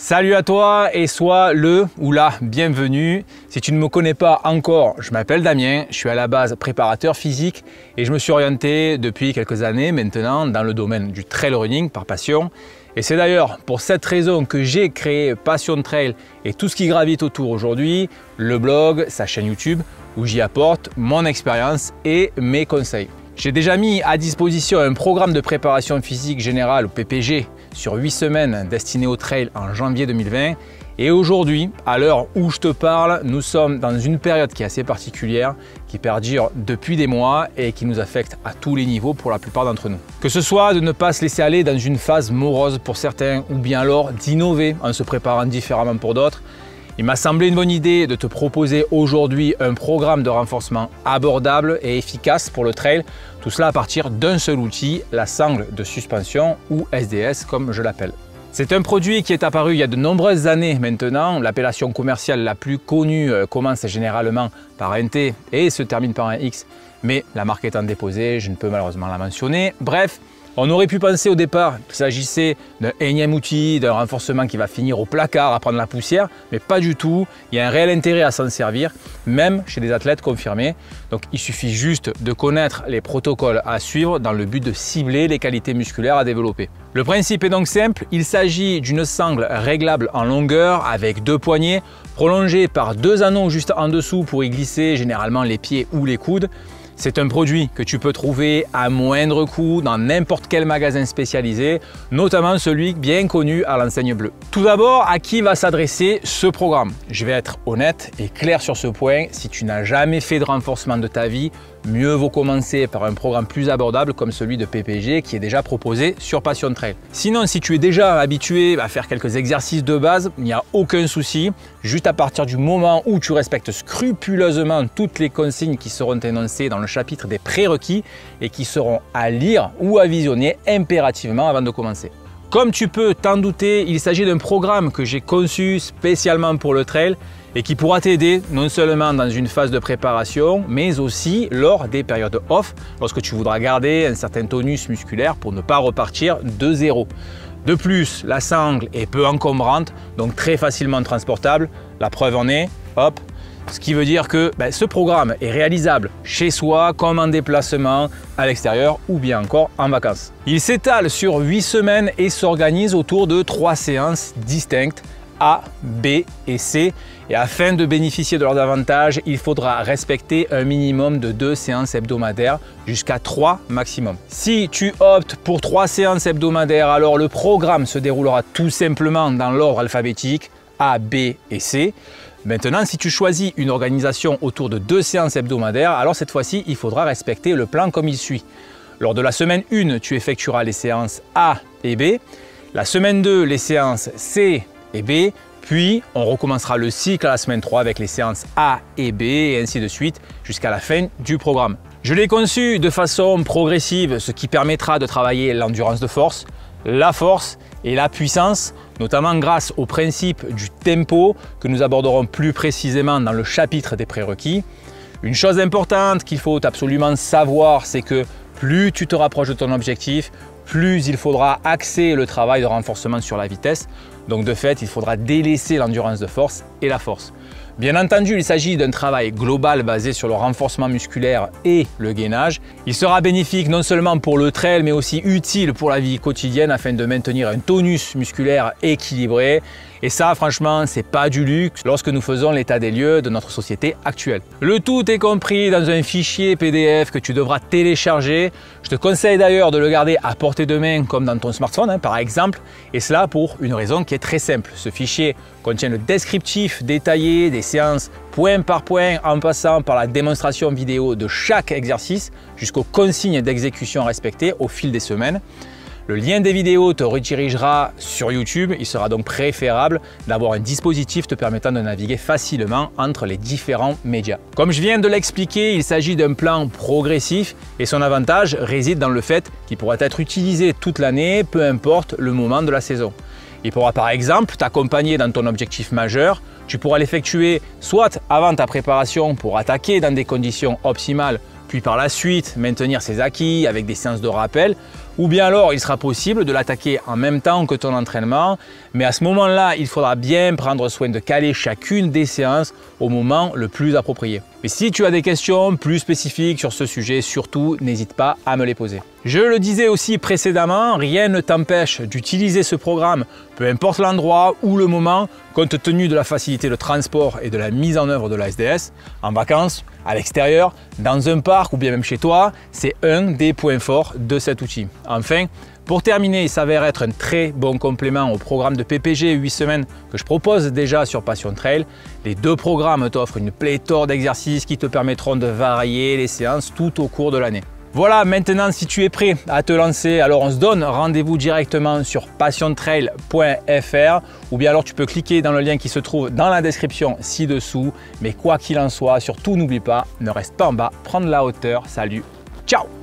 Salut à toi et sois le ou la bienvenue. Si tu ne me connais pas encore, je m'appelle Damien, je suis à la base préparateur physique et je me suis orienté depuis quelques années maintenant dans le domaine du trail running par passion. Et c'est d'ailleurs pour cette raison que j'ai créé Passion Trail et tout ce qui gravite autour aujourd'hui, le blog, sa chaîne YouTube où j'y apporte mon expérience et mes conseils. J'ai déjà mis à disposition un programme de préparation physique générale ou PPG sur 8 semaines destiné au trail en janvier 2020 et aujourd'hui, à l'heure où je te parle, nous sommes dans une période qui est assez particulière, qui perdure depuis des mois et qui nous affecte à tous les niveaux pour la plupart d'entre nous. Que ce soit de ne pas se laisser aller dans une phase morose pour certains ou bien alors d'innover en se préparant différemment pour d'autres, il m'a semblé une bonne idée de te proposer aujourd'hui un programme de renforcement abordable et efficace pour le trail, tout cela à partir d'un seul outil, la sangle de suspension ou SDS comme je l'appelle. C'est un produit qui est apparu il y a de nombreuses années maintenant. L'appellation commerciale la plus connue commence généralement par un T et se termine par un X, mais la marque étant déposée, je ne peux malheureusement la mentionner. Bref, on aurait pu penser au départ qu'il s'agissait d'un énième outil, d'un renforcement qui va finir au placard à prendre la poussière, mais pas du tout. Il y a un réel intérêt à s'en servir, même chez des athlètes confirmés. Donc il suffit juste de connaître les protocoles à suivre dans le but de cibler les qualités musculaires à développer. Le principe est donc simple, il s'agit d'une sangle réglable en longueur avec deux poignées, prolongées par deux anneaux juste en dessous pour y glisser généralement les pieds ou les coudes. C'est un produit que tu peux trouver à moindre coût dans n'importe quel magasin spécialisé, notamment celui bien connu à l'enseigne bleue. Tout d'abord, à qui va s'adresser ce programme? Je vais être honnête et clair sur ce point, si tu n'as jamais fait de renforcement de ta vie, mieux vaut commencer par un programme plus abordable comme celui de PPG qui est déjà proposé sur Passion Trail. Sinon, si tu es déjà habitué à faire quelques exercices de base, il n'y a aucun souci. Juste à partir du moment où tu respectes scrupuleusement toutes les consignes qui seront énoncées dans le chapitre des prérequis et qui seront à lire ou à visionner impérativement avant de commencer. Comme tu peux t'en douter, il s'agit d'un programme que j'ai conçu spécialement pour le trail et qui pourra t'aider non seulement dans une phase de préparation, mais aussi lors des périodes off, lorsque tu voudras garder un certain tonus musculaire pour ne pas repartir de zéro. De plus, la sangle est peu encombrante, donc très facilement transportable. La preuve en est, hop, ce qui veut dire que ce programme est réalisable chez soi, comme en déplacement, à l'extérieur ou bien encore en vacances. Il s'étale sur 8 semaines et s'organise autour de 3 séances distinctes, A, B et C. Et afin de bénéficier de leurs avantages, il faudra respecter un minimum de 2 séances hebdomadaires jusqu'à 3 maximum. Si tu optes pour 3 séances hebdomadaires, alors le programme se déroulera tout simplement dans l'ordre alphabétique A, B et C. Maintenant, si tu choisis une organisation autour de 2 séances hebdomadaires, alors cette fois-ci, il faudra respecter le plan comme il suit. Lors de la semaine 1, tu effectueras les séances A et B. La semaine 2, les séances C et B. Puis, on recommencera le cycle à la semaine 3 avec les séances A et B et ainsi de suite jusqu'à la fin du programme. Je l'ai conçu de façon progressive, ce qui permettra de travailler l'endurance de force, la force et la puissance, notamment grâce au principe du tempo que nous aborderons plus précisément dans le chapitre des prérequis. Une chose importante qu'il faut absolument savoir, c'est que plus tu te rapproches de ton objectif, plus il faudra axer le travail de renforcement sur la vitesse. Donc de fait, il faudra délaisser l'endurance de force et la force. Bien entendu, il s'agit d'un travail global basé sur le renforcement musculaire et le gainage. Il sera bénéfique non seulement pour le trail, mais aussi utile pour la vie quotidienne afin de maintenir un tonus musculaire équilibré. Et ça, franchement, c'est pas du luxe lorsque nous faisons l'état des lieux de notre société actuelle. Le tout est compris dans un fichier PDF que tu devras télécharger. Je te conseille d'ailleurs de le garder à portée de main comme dans ton smartphone, par exemple. Et cela pour une raison qui est très simple. Ce fichier contient le descriptif détaillé des séances point par point en passant par la démonstration vidéo de chaque exercice jusqu'aux consignes d'exécution respectées au fil des semaines. Le lien des vidéos te redirigera sur YouTube. Il sera donc préférable d'avoir un dispositif te permettant de naviguer facilement entre les différents médias. Comme je viens de l'expliquer, il s'agit d'un plan progressif et son avantage réside dans le fait qu'il pourra être utilisé toute l'année, peu importe le moment de la saison. Il pourra par exemple t'accompagner dans ton objectif majeur. Tu pourras l'effectuer soit avant ta préparation pour attaquer dans des conditions optimales, puis par la suite maintenir ses acquis avec des séances de rappel, ou bien alors il sera possible de l'attaquer en même temps que ton entraînement, mais à ce moment-là, il faudra bien prendre soin de caler chacune des séances au moment le plus approprié. Mais si tu as des questions plus spécifiques sur ce sujet, surtout n'hésite pas à me les poser. Je le disais aussi précédemment, rien ne t'empêche d'utiliser ce programme, peu importe l'endroit ou le moment, compte tenu de la facilité de transport et de la mise en œuvre de la SDS, en vacances, à l'extérieur, dans un parc ou bien même chez toi, c'est un des points forts de cet outil. Enfin, pour terminer, il s'avère être un très bon complément au programme de PPG 8 semaines que je propose déjà sur Passion Trail. Les deux programmes t'offrent une pléthore d'exercices qui te permettront de varier les séances tout au cours de l'année. Voilà, maintenant si tu es prêt à te lancer, alors on se donne rendez-vous directement sur passiontrail.fr ou bien alors tu peux cliquer dans le lien qui se trouve dans la description ci-dessous. Mais quoi qu'il en soit, surtout n'oublie pas, ne reste pas en bas, prendre la hauteur. Salut, ciao!